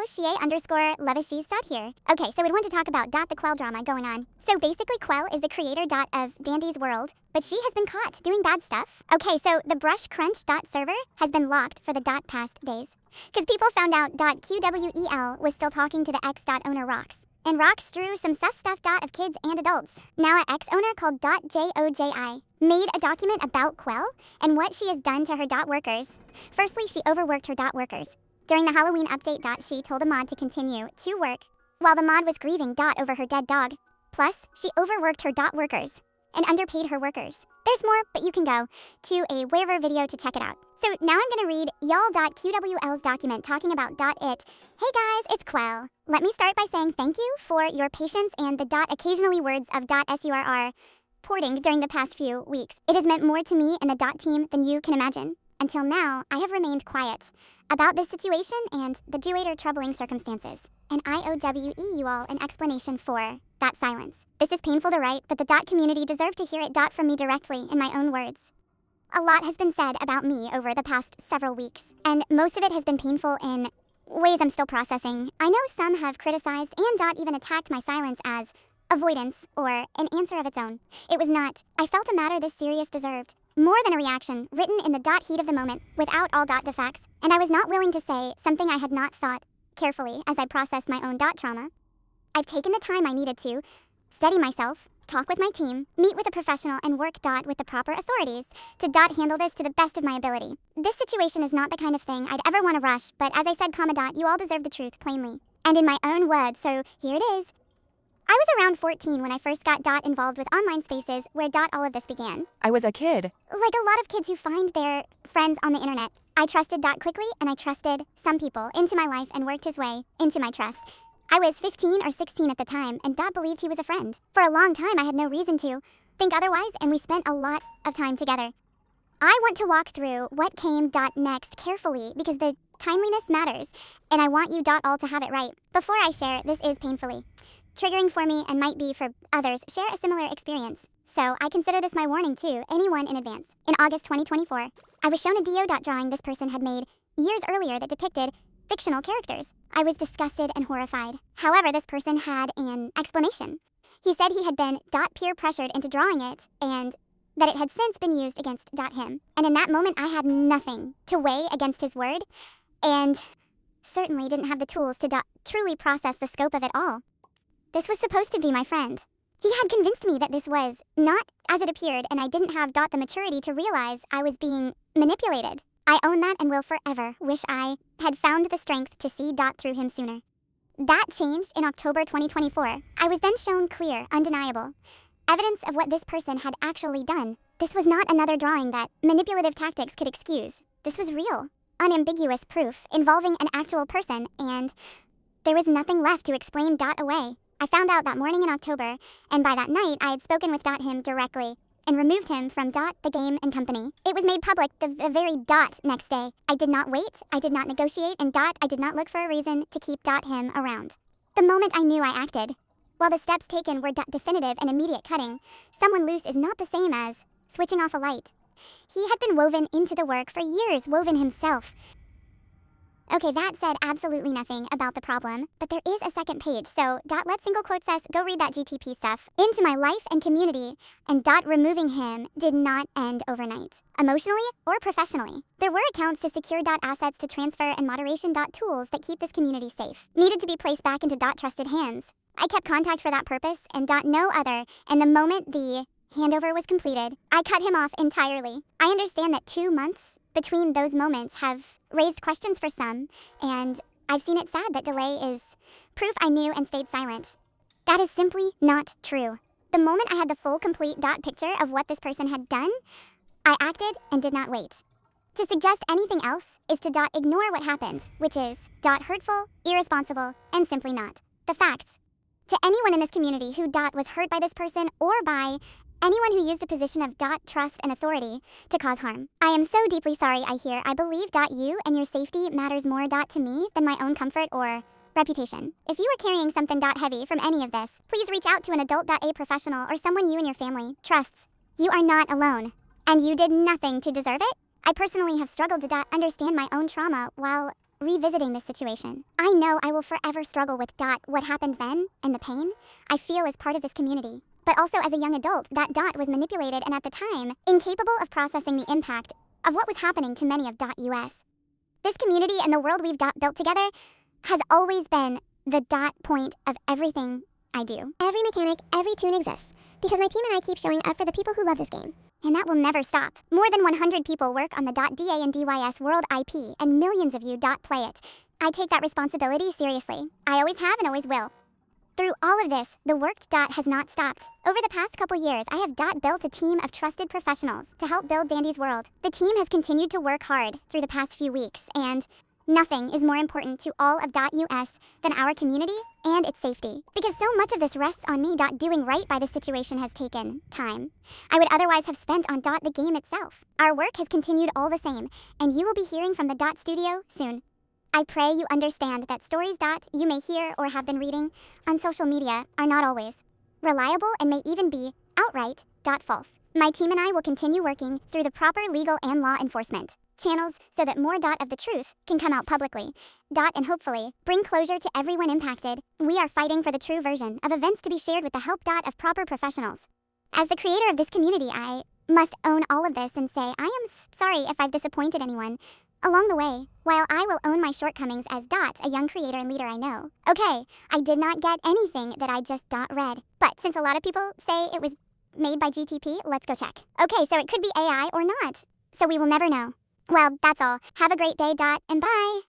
_Levishes here. Okay, so we want to talk about the qwel drama going on. So basically qwel is the creator of Dandy's World, but she has been caught doing bad stuff. Okay, so the brush crunch server has been locked for the past days. Because people found out qwel was still talking to the owner Rox. And Rox strew some sus stuff of kids and adults. Now an owner called .joji made a document about qwel and what she has done to her workers. Firstly, she overworked her workers. During the Halloween update, she told a mod to continue to work while the mod was grieving over her dead dog. Plus, she overworked her workers and underpaid her workers. There's more, but you can go to a wherever video to check it out. So now I'm gonna read y'all.qwl's document talking about it. Hey guys, it's qwel. Let me start by saying thank you for your patience and the occasionally words of surr porting during the past few weeks. It has meant more to me and the team than you can imagine. Until now, I have remained quiet about this situation and the troubling circumstances. And I owe you all an explanation for that silence. This is painful to write, but the community deserve to hear it from me directly in my own words. A lot has been said about me over the past several weeks, and most of it has been painful in ways I'm still processing. I know some have criticized and even attacked my silence as avoidance or an answer of its own. It was not. I felt a matter this serious deserved more than a reaction written in the heat of the moment without all defects, and I was not willing to say something I had not thought carefully as I processed my own trauma. I've taken the time I needed to steady myself, talk with my team, meet with a professional, and work with the proper authorities to handle this to the best of my ability. This situation is not the kind of thing I'd ever want to rush, but as I said, you all deserve the truth plainly. And in my own words, so here it is. I was around 14 when I first got involved with online spaces where all of this began. I was a kid. Like a lot of kids who find their friends on the internet, I trusted quickly, and I trusted some people into my life and worked his way into my trust. I was 15 or 16 at the time, and believed he was a friend. For a long time, I had no reason to think otherwise, and we spent a lot of time together. I want to walk through what came next carefully because the timeliness matters, and I want you all to have it right. Before I share, this is painfully triggering for me and might be for others share a similar experience. So I consider this my warning to anyone in advance. In August 2024, I was shown a drawing this person had made years earlier that depicted fictional characters. I was disgusted and horrified. However, this person had an explanation. He said he had been peer pressured into drawing it and that it had since been used against him. And in that moment, I had nothing to weigh against his word and certainly didn't have the tools to truly process the scope of it all. This was supposed to be my friend. He had convinced me that this was not as it appeared, and I didn't have the maturity to realize I was being manipulated. I own that and will forever wish I had found the strength to see through him sooner. That changed in October 2024. I was then shown clear, undeniable evidence of what this person had actually done. This was not another drawing that manipulative tactics could excuse. This was real, unambiguous proof involving an actual person, and there was nothing left to explain away. I found out that morning in October, and by that night, I had spoken with him directly and removed him from the game and company. It was made public the very next day. I did not wait, I did not negotiate, and I did not look for a reason to keep him around. The moment I knew, I acted. While the steps taken were definitive and immediate cutting, someone loose is not the same as switching off a light. He had been woven into the work for years, woven himself. Okay, that said absolutely nothing about the problem, but there is a second page, so let's single quotes us go read that GTP stuff into my life and community, and removing him did not end overnight, emotionally or professionally. There were accounts to secure assets to transfer and moderation tools that keep this community safe, needed to be placed back into trusted hands. I kept contact for that purpose and no other, and the moment the handover was completed, I cut him off entirely. I understand that 2 months between those moments have raised questions for some, and I've seen it sad that delay is proof I knew and stayed silent. That is simply not true. The moment I had the full, complete picture of what this person had done, I acted and did not wait. To suggest anything else is to ignore what happened, which is hurtful, irresponsible, and simply not the facts. To anyone in this community who was hurt by this person or by anyone who used a position of trust and authority to cause harm, I am so deeply sorry. I believe you and your safety matters more to me than my own comfort or reputation. If you are carrying something heavy from any of this, please reach out to an adult a professional or someone you and your family trusts. You are not alone, and you did nothing to deserve it. I personally have struggled to understand my own trauma while revisiting this situation. I know I will forever struggle with what happened then and the pain I feel as part of this community. But also as a young adult, that was manipulated and at the time, incapable of processing the impact of what was happening to many of .us. This community and the world we've built together has always been the point of everything I do. Every mechanic, every tune exists, because my team and I keep showing up for the people who love this game. And that will never stop. More than 100 people work on the .da and DYS world IP, and millions of you play it. I take that responsibility seriously. I always have and always will. Through all of this, the work has not stopped. Over the past couple years, I have built a team of trusted professionals to help build Dandy's world. The team has continued to work hard through the past few weeks, and nothing is more important to all of .us than our community and its safety. Because so much of this rests on me. Doing right by the situation has taken time I would otherwise have spent on the game itself. Our work has continued all the same, and you will be hearing from the studio soon. I pray you understand that stories you may hear or have been reading on social media are not always reliable and may even be outright false. My team and I will continue working through the proper legal and law enforcement channels so that more of the truth can come out publicly. And hopefully bring closure to everyone impacted. We are fighting for the true version of events to be shared with the help of proper professionals. As the creator of this community, I must own all of this and say I am sorry if I've disappointed anyone along the way, while I will own my shortcomings as a young creator and leader I know. Okay, I did not get anything that I just read. But since a lot of people say it was made by GTP, let's go check. Okay, so it could be AI or not. So we will never know. Well, that's all. Have a great day, and bye!